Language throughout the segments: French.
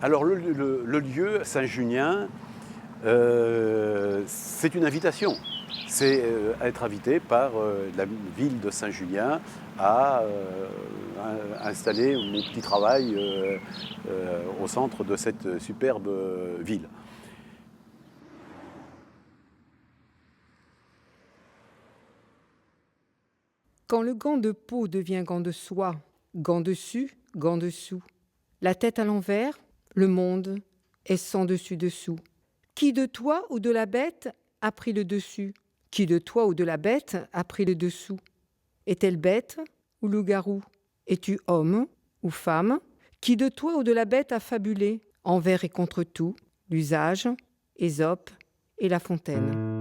Alors le lieu, Saint-Junien, c'est une invitation. C'est être invité par la ville de Saint-Junien à installer mon petit travail au centre de cette superbe ville. Quand le gant de peau devient gant de soie, gant dessus, gant dessous. La tête à l'envers, le monde est sans dessus-dessous. Qui de toi ou de la bête a pris le dessus? Qui de toi ou de la bête a pris le dessous? Est-elle bête ou loup-garou? Es-tu homme ou femme? Qui de toi ou de la bête a fabulé? Envers et contre tout, l'usage, Ésope et La Fontaine.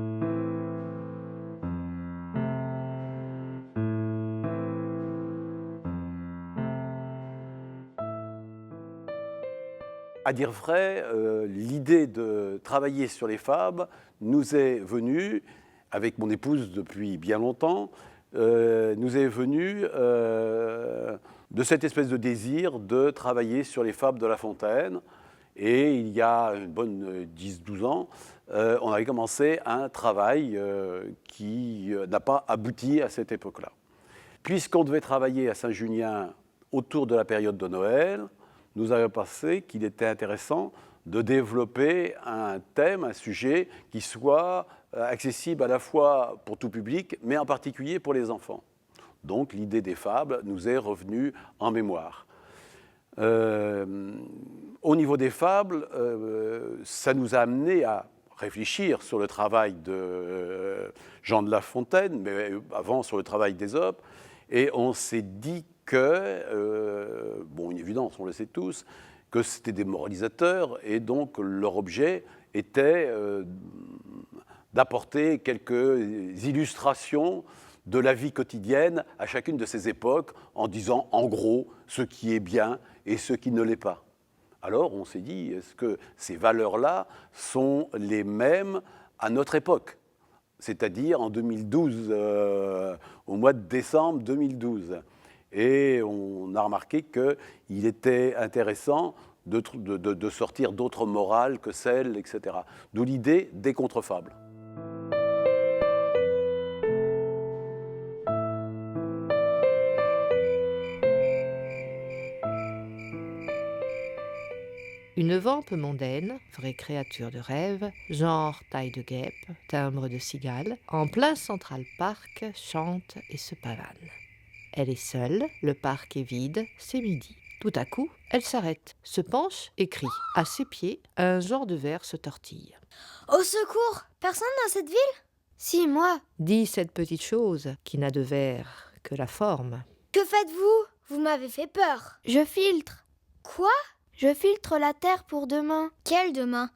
À dire vrai, l'idée de travailler sur les fables nous est venue, avec mon épouse depuis bien longtemps, nous est venue de cette espèce de désir de travailler sur les fables de La Fontaine. Et il y a une bonne 10-12 ans, on avait commencé un travail qui n'a pas abouti à cette époque-là. Puisqu'on devait travailler à Saint-Junien autour de la période de Noël, nous avons pensé qu'il était intéressant de développer un thème, un sujet qui soit accessible à la fois pour tout public, mais en particulier pour les enfants. Donc l'idée des fables nous est revenue en mémoire. Au niveau des fables, ça nous a amené à réfléchir sur le travail de Jean de La Fontaine, mais avant sur le travail d'Ésope, et on s'est dit que, bon, une évidence, on le sait tous, que c'était des moralisateurs, et donc leur objet était d'apporter quelques illustrations de la vie quotidienne à chacune de ces époques, en disant en gros ce qui est bien et ce qui ne l'est pas. Alors on s'est dit, est-ce que ces valeurs-là sont les mêmes à notre époque ? C'est-à-dire en 2012, au mois de décembre 2012. Et on a remarqué qu'il était intéressant de sortir d'autres morales que celles, etc. D'où l'idée des contrefables. Une vampe mondaine, vraie créature de rêve, genre taille de guêpe, timbre de cigale, en plein Central Park, chante et se pavane. Elle est seule, le parc est vide, c'est midi. Tout à coup, elle s'arrête, se penche et crie. À ses pieds, un genre de ver se tortille. « Au secours! Personne dans cette ville ?»« Si, moi. » dit cette petite chose qui n'a de ver que la forme. « Que faites-vous? Vous m'avez fait peur. »« Je filtre. »« Quoi ? » ?»« Je filtre la terre pour demain. »« Quel demain ? » ?»«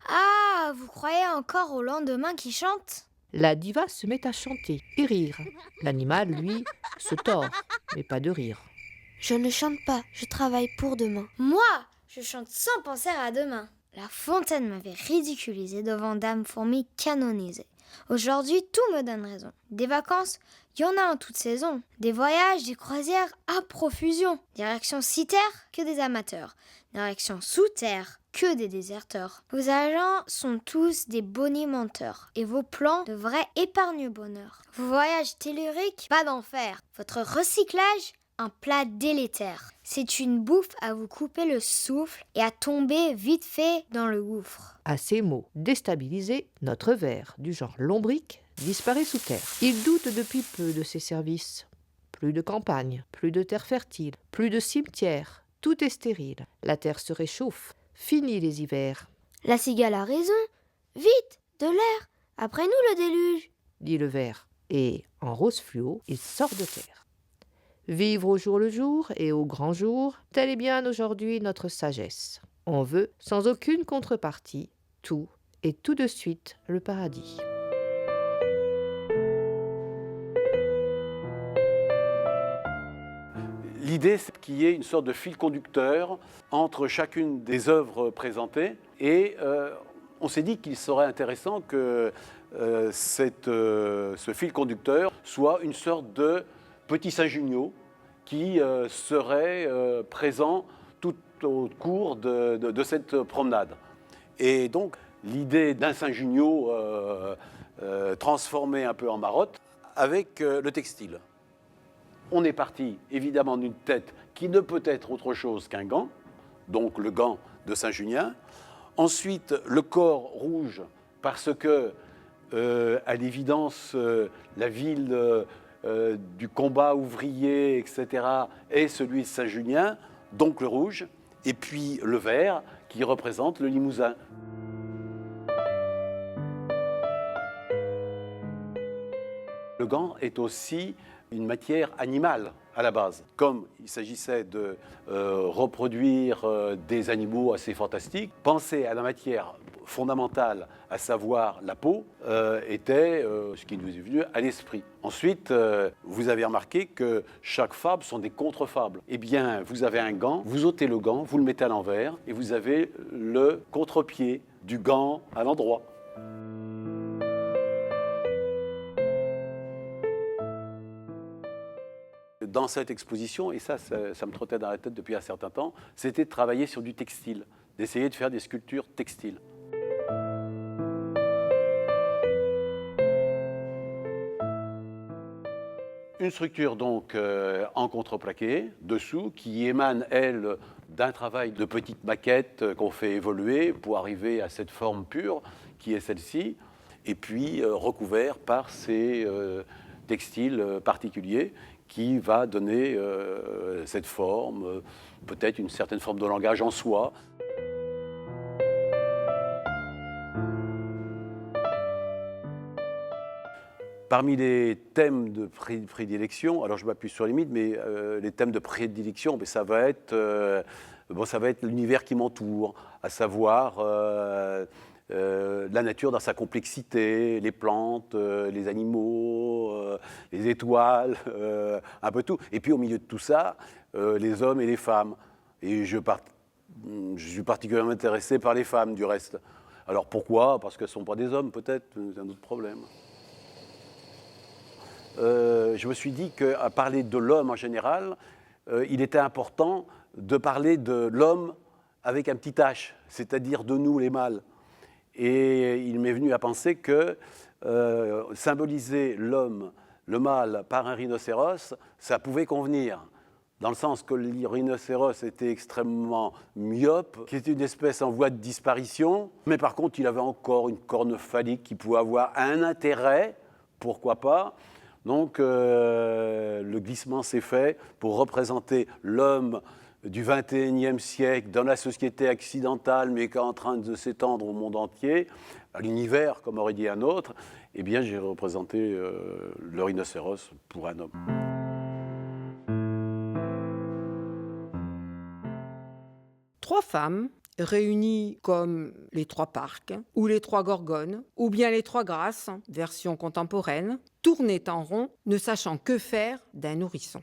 Ah, vous croyez encore au lendemain qui chante ? » La diva se met à chanter et rire. L'animal, lui, se tord, mais pas de rire. « Je ne chante pas, je travaille pour demain. »« Moi, je chante sans penser à demain. » La Fontaine m'avait ridiculisé devant Dame Fourmi canonisée. Aujourd'hui, tout me donne raison. Des vacances, il y en a en toute saison. Des voyages, des croisières à profusion. Direction Citerre, que des amateurs. Direction sous terre, que des déserteurs. Vos agents sont tous des bonimenteurs. Et vos plans de vrais épargne-bonheur. Vos voyages telluriques, pas d'enfer. Votre recyclage, un plat délétère. C'est une bouffe à vous couper le souffle et à tomber vite fait dans le gouffre. À ces mots déstabilisés, notre ver, du genre lombric, disparaît sous terre. Il doute depuis peu de ses services. Plus de campagne, plus de terre fertile, plus de cimetières. Tout est stérile. La terre se réchauffe. Fini les hivers. La cigale a raison. Vite, de l'air. Après nous le déluge, dit le ver. Et, en rose fluo, il sort de terre. Vivre au jour le jour et au grand jour, telle est bien aujourd'hui notre sagesse. On veut, sans aucune contrepartie, tout et tout de suite le paradis. L'idée, c'est qu'il y ait une sorte de fil conducteur entre chacune des œuvres présentées. Et on s'est dit qu'il serait intéressant que ce fil conducteur soit une sorte de petit Saint-Junio qui serait présent au cours de cette promenade. Et donc, l'idée d'un Saint-Junio transformé un peu en marotte avec le textile. On est parti évidemment d'une tête qui ne peut être autre chose qu'un gant, donc le gant de Saint-Junien. Ensuite, le corps rouge, parce que, à l'évidence, la ville du combat ouvrier, etc., est celui de Saint-Junien, donc le rouge, et puis le vert, qui représente le Limousin. Le gant est aussi une matière animale à la base. Comme il s'agissait de reproduire des animaux assez fantastiques, penser à la matière fondamentale, à savoir la peau, était ce qui nous est venu à l'esprit. Ensuite, vous avez remarqué que chaque fable sont des contre-fables. Eh bien, vous avez un gant, vous ôtez le gant, vous le mettez à l'envers, et vous avez le contre-pied du gant à l'endroit. Dans cette exposition, et ça me trottait dans la tête depuis un certain temps, c'était de travailler sur du textile, d'essayer de faire des sculptures textiles. Une structure donc en contreplaqué, dessous, qui émane, elle, d'un travail de petites maquettes qu'on fait évoluer pour arriver à cette forme pure, qui est celle-ci, et puis recouvert par ces textiles particuliers, qui va donner cette forme, peut-être une certaine forme de langage en soi. Parmi les thèmes de prédilection, alors je m'appuie sur les mythes, mais les thèmes de prédilection, ça va être l'univers qui m'entoure, à savoir la nature dans sa complexité, les plantes, les animaux, les étoiles, un peu tout. Et puis au milieu de tout ça, les hommes et les femmes. Et je suis particulièrement intéressé par les femmes, du reste. Alors pourquoi? Parce qu'elles ne sont pas des hommes, peut-être, c'est un autre problème. Je me suis dit qu'à parler de l'homme en général, il était important de parler de l'homme avec un petit h, c'est-à-dire de nous les mâles. Et il m'est venu à penser que symboliser l'homme, le mâle, par un rhinocéros, ça pouvait convenir. Dans le sens que le rhinocéros était extrêmement myope, qui était une espèce en voie de disparition, mais par contre, il avait encore une corne phallique qui pouvait avoir un intérêt, pourquoi pas. Donc, le glissement s'est fait pour représenter l'homme du XXIe siècle dans la société occidentale, mais qui est en train de s'étendre au monde entier, à l'univers, comme aurait dit un autre. Eh bien, j'ai représenté le rhinocéros pour un homme. Trois femmes réunies comme les trois parcs, ou les trois gorgones, ou bien les trois grâces, version contemporaine, tournaient en rond, ne sachant que faire d'un nourrisson.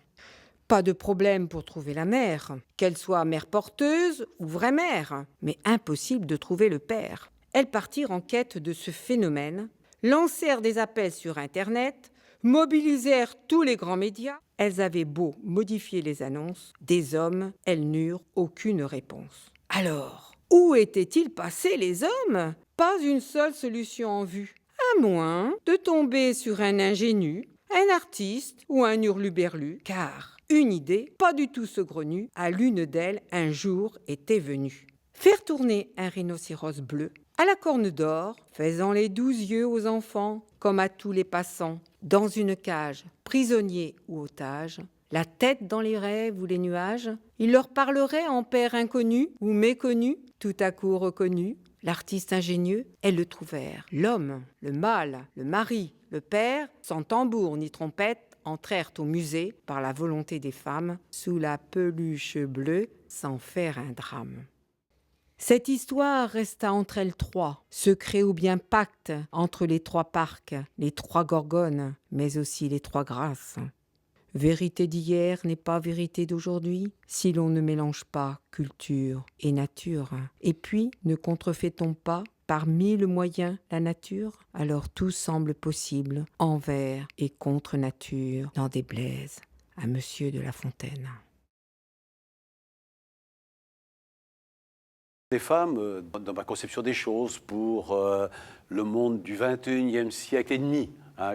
Pas de problème pour trouver la mère, qu'elle soit mère porteuse ou vraie mère, mais impossible de trouver le père. Elles partirent en quête de ce phénomène, lancèrent des appels sur Internet, mobilisèrent tous les grands médias. Elles avaient beau modifier les annonces, des hommes, elles n'eurent aucune réponse. Alors, où étaient-ils passés les hommes? Pas une seule solution en vue, à moins de tomber sur un ingénu, un artiste ou un hurluberlu, car une idée, pas du tout saugrenue, à l'une d'elles un jour était venue. Faire tourner un rhinocéros bleu à la corne d'or, faisant les 12 yeux aux enfants, comme à tous les passants, dans une cage, prisonniers ou otages, la tête dans les rêves ou les nuages, il leur parlerait en père inconnu ou méconnu, tout à coup reconnu. L'artiste ingénieux, elles le trouvèrent. L'homme, le mâle, le mari, le père, sans tambour ni trompette, entrèrent au musée par la volonté des femmes, sous la peluche bleue, sans faire un drame. Cette histoire resta entre elles trois, secret ou bien pacte entre les trois parcs, les trois gorgones, mais aussi les trois grâces. Vérité d'hier n'est pas vérité d'aujourd'hui si l'on ne mélange pas culture et nature. Et puis, ne contrefait-on pas par 1000 moyens la nature? Alors tout semble possible, envers et contre nature, dans des blaises, à Monsieur de La Fontaine. Les femmes, dans ma conception des choses, pour le monde du 21e siècle et demi, hein,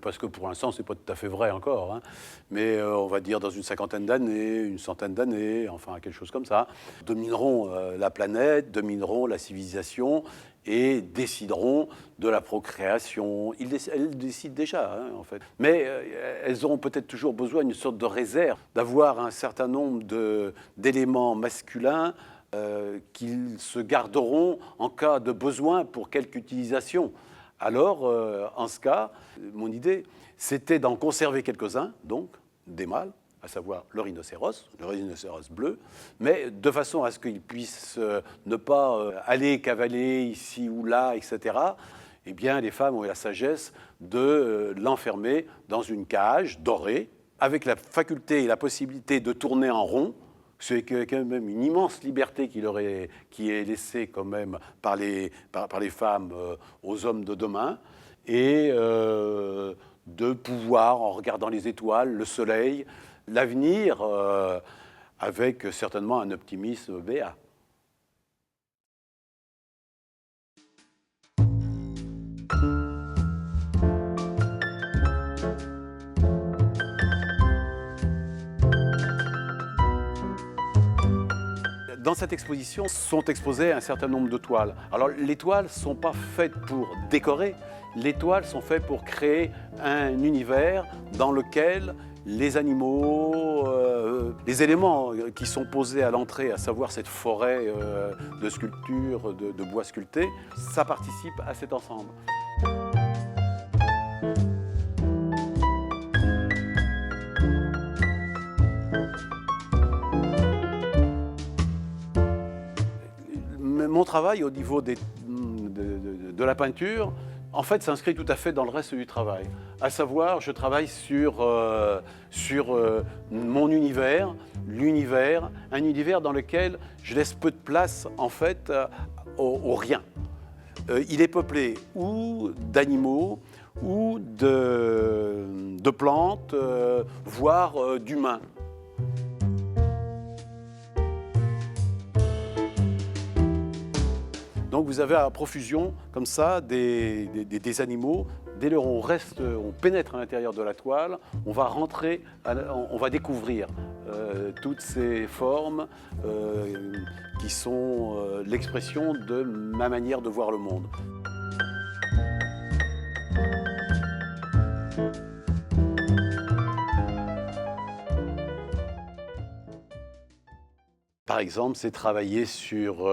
parce que pour l'instant, ce n'est pas tout à fait vrai encore, hein, mais on va dire dans une cinquantaine d'années, une centaine d'années, enfin quelque chose comme ça, domineront la planète, domineront la civilisation et décideront de la procréation. Elles décident déjà, hein, en fait. Mais elles auront peut-être toujours besoin d'une sorte de réserve, d'avoir un certain nombre d'éléments masculins qu'ils se garderont en cas de besoin pour quelque utilisation. Alors, en ce cas, mon idée, c'était d'en conserver quelques-uns, donc des mâles, à savoir le rhinocéros bleu, mais de façon à ce qu'ils puissent ne pas aller cavaler ici ou là, etc. Eh bien, les femmes ont eu la sagesse de l'enfermer dans une cage dorée, avec la faculté et la possibilité de tourner en rond. C'est quand même une immense liberté qui est laissée quand même par les femmes aux hommes de demain, et de pouvoir, en regardant les étoiles, le soleil, l'avenir, avec certainement un optimisme béat. Dans cette exposition sont exposées un certain nombre de toiles. Alors les toiles ne sont pas faites pour décorer, les toiles sont faites pour créer un univers dans lequel les animaux, les éléments qui sont posés à l'entrée, à savoir cette forêt de sculptures, de bois sculptés, ça participe à cet ensemble. Mon travail au niveau de la peinture, en fait, s'inscrit tout à fait dans le reste du travail. À savoir, je travaille sur mon univers, l'univers, un univers dans lequel je laisse peu de place, en fait, au rien. Il est peuplé ou d'animaux, ou de plantes, voire d'humains. Donc vous avez à profusion, comme ça, des animaux. Dès lors on pénètre à l'intérieur de la toile, on va rentrer, on va découvrir toutes ces formes qui sont l'expression de ma manière de voir le monde. Par exemple, c'est travailler sur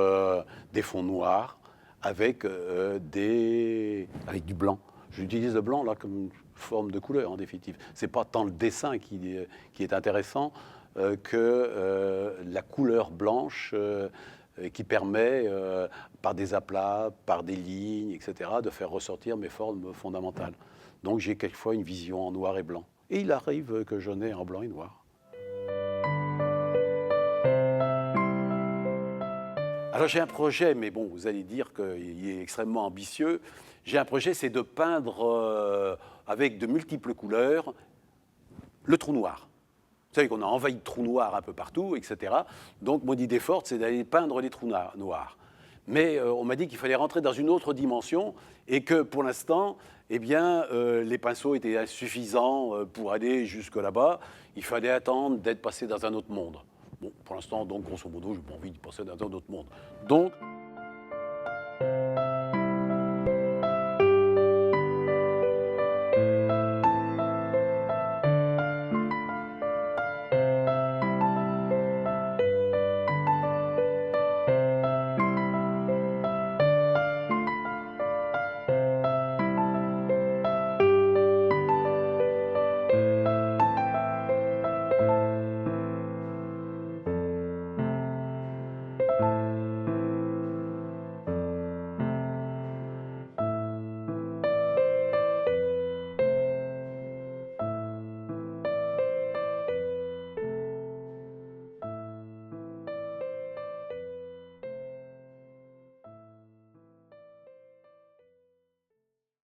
des fonds noirs avec du blanc. J'utilise le blanc là comme forme de couleur en définitive. C'est pas tant le dessin qui est intéressant que la couleur blanche qui permet, par des aplats, par des lignes, etc., de faire ressortir mes formes fondamentales. Donc j'ai quelquefois une vision en noir et blanc. Et il arrive que j'en ai en blanc et noir. Alors j'ai un projet, mais bon, vous allez dire qu'il est extrêmement ambitieux. J'ai un projet, c'est de peindre avec de multiples couleurs le trou noir. Vous savez qu'on a envahi de trous noirs un peu partout, etc. Donc mon idée forte, c'est d'aller peindre les trous noirs. Mais on m'a dit qu'il fallait rentrer dans une autre dimension et que pour l'instant, eh bien, les pinceaux étaient insuffisants pour aller jusque là-bas. Il fallait attendre d'être passé dans un autre monde. Bon, pour l'instant, donc, grosso modo, je n'ai pas envie de passer dans un autre monde. Donc,